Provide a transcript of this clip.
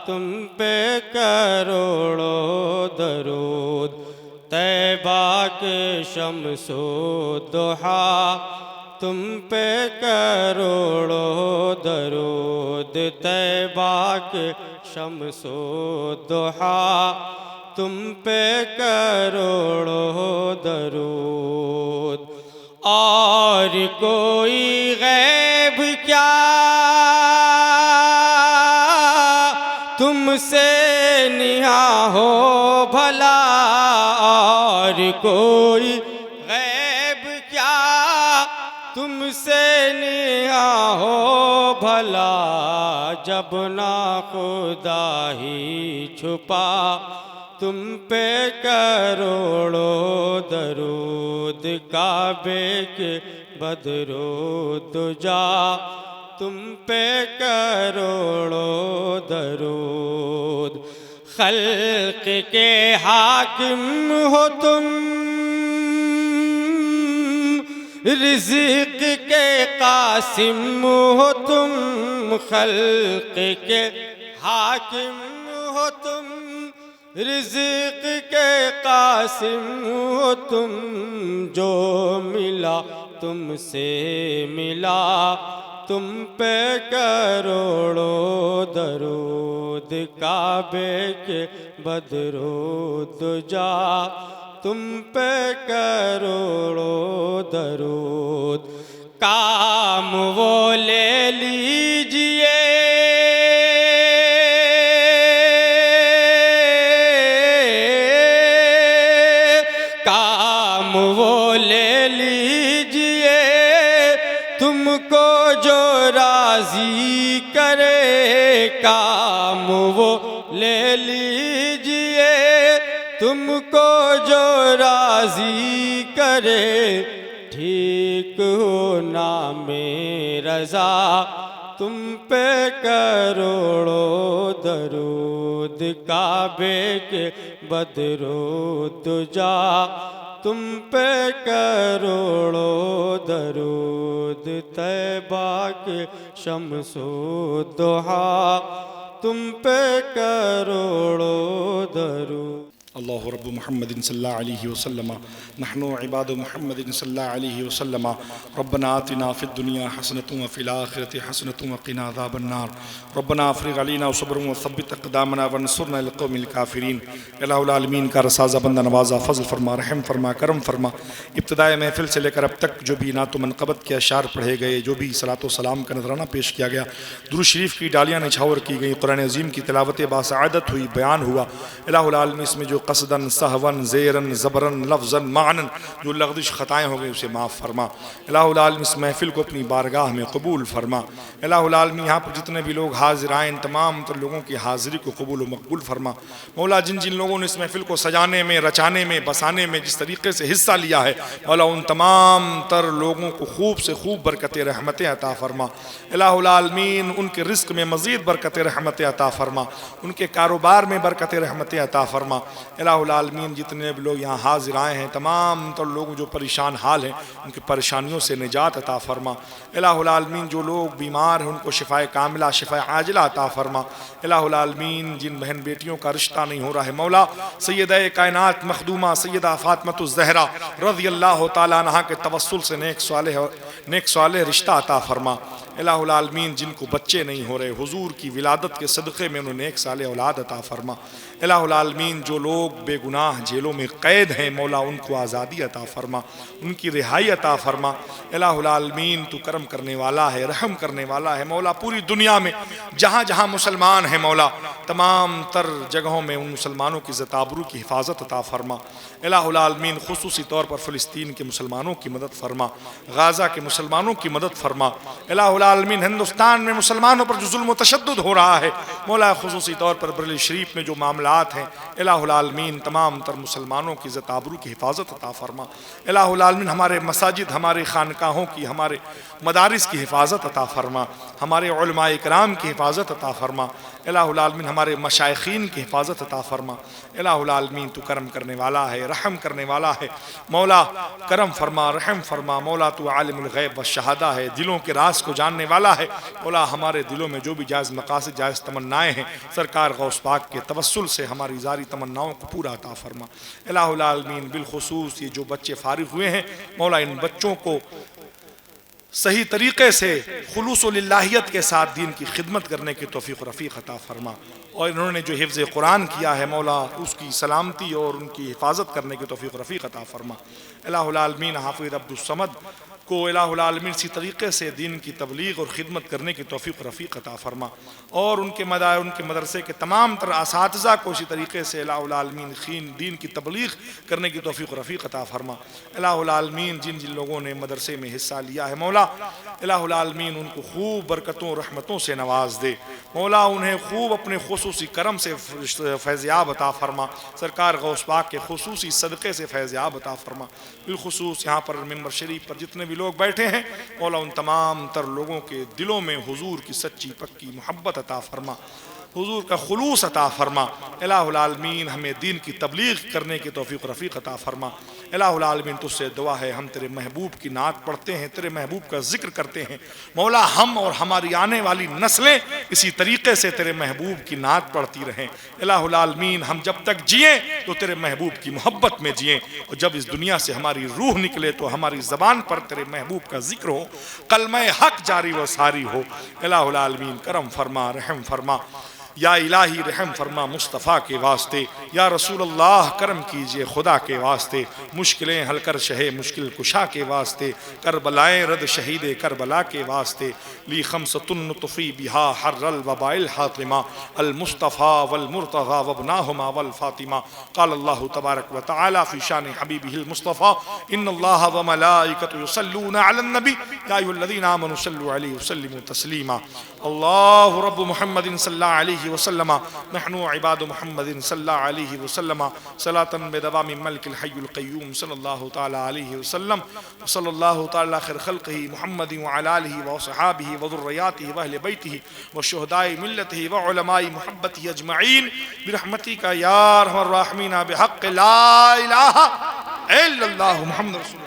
تم پہ کروڑوں درود، طیبہ کے شمس و ضحیٰ تم پہ کروڑوں درود، طیبہ کے شمس و ضحیٰ تم پہ کروڑوں درود۔ اور کوئی غیب کیا تم سے نہاں ہو بھلا، اور کوئی غیب کیا تم سے نہاں ہو بھلا، جب نہ خدا ہی چھپا تم پہ کروڑوں درود، کعبے کے بدر و دجا تم پہ کروڑوں درود۔ خلق کے حاکم ہو تم، رزق کے قاسم ہو تم، خلق کے حاکم ہو تم، رزق کے قاسم ہو تم، جو ملا تم سے ملا تم پہ کروڑوں درود، کعبے کے بدر و دجا تم پہ کروڑوں درود۔ کام وہ لے لیجئے وہ لے لیجئے تم کو جو راضی کرے، کام وہ لے لیجئے تم کو جو راضی کرے، ٹھیک ہو نام رضا تم پہ کروڑوں درود، کعبے کے بدر و دجا تم پہ کروڑوں درود، طیبہ کے شمس و ضحیٰ تم پہ کروڑوں درود۔ اللہ رب محمد صلی اللہ علیہ وسلم، نحن عباد محمد صلی اللہ علیہ وسلم، ربنا آتنا فی الدنیا حسنۃ وفی الآخرۃ حسنۃ وقنا عذاب النار، ربنا افرغ علینا صبرا وثبت اقدامنا وانصرنا القوم الکافرین۔ الہ العالمین کا رسازہ بندہ نوازہ، فضل فرما، رحم فرما، کرم فرما۔ ابتدائے محفل سے لے کر اب تک جو بھی نعت و منقبت کے اشعار پڑھے گئے، جو بھی صلاۃ و سلام کا نذرانہ پیش کیا گیا، درود شریف کی ڈالیاں نچھاور کی گئی، قرآن عظیم کی تلاوت باسعادت ہوئی، بیان ہوا، الہ العالمین اس میں جو قصداً سہواً زیراً زبراً لفظاً معناً جو لغزش خطائیں ہو گئی اسے معاف فرما۔ الہ العالمین اس محفل کو اپنی بارگاہ میں قبول فرما۔ الہ العالمین یہاں پر جتنے بھی لوگ حاضر آئیں، تمام تر لوگوں کی حاضری کو قبول و مقبول فرما۔ مولا جن جن لوگوں نے اس محفل کو سجانے میں، رچانے میں، بسانے میں جس طریقے سے حصہ لیا ہے، مولا ان تمام تر لوگوں کو خوب سے خوب برکت رحمتیں عطا فرما۔ الہ العالمین ان کے رزق میں مزید برکت رحمتیں عطا فرما، ان کے کاروبار میں برکت رحمتیں عطا فرما۔ الہ العالمین جتنے بھی لوگ یہاں حاضر آئے ہیں، تمام تر لوگ جو پریشان حال ہیں ان کی پریشانیوں سے نجات عطا فرما۔ الہ العالمین جو لوگ بیمار ہیں ان کو شفاء کاملہ، شفاء عاجلہ عطا فرما۔ الہ العالمین جن بہن بیٹیوں کا رشتہ نہیں ہو رہا ہے، مولا سیدہ کائنات مخدومہ سیدہ فاطمۃ الزہرا رضی اللہ تعالیٰ عنہا کے توسل سے نیک صالح رشتہ عطا فرما۔ الہ العالمین جن کو بچے نہیں ہو رہے، حضور کی ولادت کے صدقے میں انہیں نیک صالح اولاد عطا فرما۔ الہ العالمین جو لوگ بے گناہ جیلوں میں قید ہیں، مولا ان کو آزادی عطا فرما، ان کی رہائی عطا فرما۔ الہ العالمین تو کرم کرنے والا ہے، رحم کرنے والا ہے، مولا پوری دنیا میں جہاں جہاں مسلمان ہیں، مولا تمام تر جگہوں میں ان مسلمانوں کی عزت آبرو کی حفاظت عطا فرما۔ الہ العالمین خصوصی طور پر فلسطین کے مسلمانوں کی مدد فرما، غازہ کے مسلمانوں کی مدد فرما۔ الہ العالمین ہندوستان میں مسلمانوں پر جو ظلم و تشدد ہو رہا ہے، مولا خصوصی طور پر بریلی شریف میں جو معاملات ہیں، الہ العالمین تمام تر مسلمانوں کی عزت آبرو کی حفاظت عطا فرما۔ الہ العالمین ہمارے مساجد، ہمارے خانقاہوں کی، ہمارے مدارس کی حفاظت عطا فرما، ہمارے علماء کرام کی حفاظت عطا فرما۔ الہ العالمین ہمارے مشائخین کی حفاظت عطا فرما۔ الہ العالمین تو کرم کرنے والا ہے، رحم کرنے والا ہے، مولا کرم فرما، رحم فرما۔ مولا تو عالم الغیب والشہادہ ہے، دلوں کے راز کو جاننے جاننے والا ہے۔ مولا ہمارے دلوں میں جو بھی جائز مقاصد جائز تمنائیں ہیں سرکار غوث پاک کے توسل سے ہماری زاری تمناؤں کو پورا عطا فرما۔ الہ العالمین بالخصوص یہ جو بچے فارغ ہوئے ہیں مولا ان بچوں کو صحیح طریقے سے خلوص و للہیت کے ساتھ دین کی خدمت کرنے کی توفیق و رفیق عطا فرما، اور انہوں نے جو حفظ قرآن کیا ہے مولا اس کی سلامتی اور ان کی حفاظت کرنے کی توفیق و رفیق عطا فرما۔ الہ العالمین حافظ عبد الصمد کو الہ العالمین اسی طریقے سے دین کی تبلیغ اور خدمت کرنے کی توفیق و رفیق عطا فرما، اور ان کے مدرسے کے تمام تر اساتذہ کو اسی طریقے سے الہ العالمین دین کی تبلیغ کرنے کی توفیق و رفیق عطا فرما۔ الہ العالمین جن جن لوگوں نے مدرسے میں حصہ لیا ہے مولا الہ العالمین ان کو خوب برکتوں اور رحمتوں سے نواز دے، مولا انہیں خوب اپنے خصوصی کرم سے فیضیاب عطا فرما، سرکار غوث پاک کے خصوصی صدقے سے فیضیاب عطا فرما۔ بالخصوص یہاں پر ممبر شریف پر جتنے بھی لوگ بیٹھے ہیں مولا ان تمام تر لوگوں کے دلوں میں حضور کی سچی پکی محبت عطا فرما، حضور کا خلوص عطا فرما۔ الہ العالمین ہمیں دین کی تبلیغ کرنے کی توفیق و رفیق عطا فرما۔ الہ العالمین تجھ سے دعا ہے، ہم تیرے محبوب کی نعت پڑھتے ہیں، تیرے محبوب کا ذکر کرتے ہیں، مولا ہم اور ہماری آنے والی نسلیں اسی طریقے سے تیرے محبوب کی نعت پڑھتی رہیں۔ الہ العالمین ہم جب تک جئیں تو تیرے محبوب کی محبت میں جئیں، اور جب اس دنیا سے ہماری روح نکلے تو ہماری زبان پر تیرے محبوب کا ذکر ہو، کلمہ حق جاری و ساری ہو۔ الہ العالمین کرم فرما، رحم فرما، یا الہی رحم فرما مصطفیٰ کے واسطے، یا رسول اللہ کرم کیجئے خدا کے واسطے، مشکلیں حل کر شہ مشکل کشا کے واسطے، کربلائیں رد شہید کربلا کے واسطے، لی خمسۃ نطفی بہا حر الوباء الحاطمہ، المصطفیٰ والمرتضیٰ وابناہما والفاطمہ۔ قال اللہ تبارک و تعالی فی شان حبیبہ المصطفیٰ ان اللہ وملائکتہ یصلون علی النبی یا ایھا الذین آمنوا صلوا علیہ وسلموا تسلیما۔ اللہ رب محمد صلی اللہ علیہ وسلم نحن عباد محمد صلی اللہ علیہ وسلم صلاة بدوام ملک الحی القیوم صلی اللہ تعالی علیہ وسلم وصلی اللہ تعالی خیر خلقہ محمد وعلی آلہ وصحابہ وذریاتہ واہل بیتہ وشہداء ملتہ وعلماء محبتہ اجمعین برحمتک یا ارحم الراحمین بحق لا الہ الا اللہ محمد رسول اللہ۔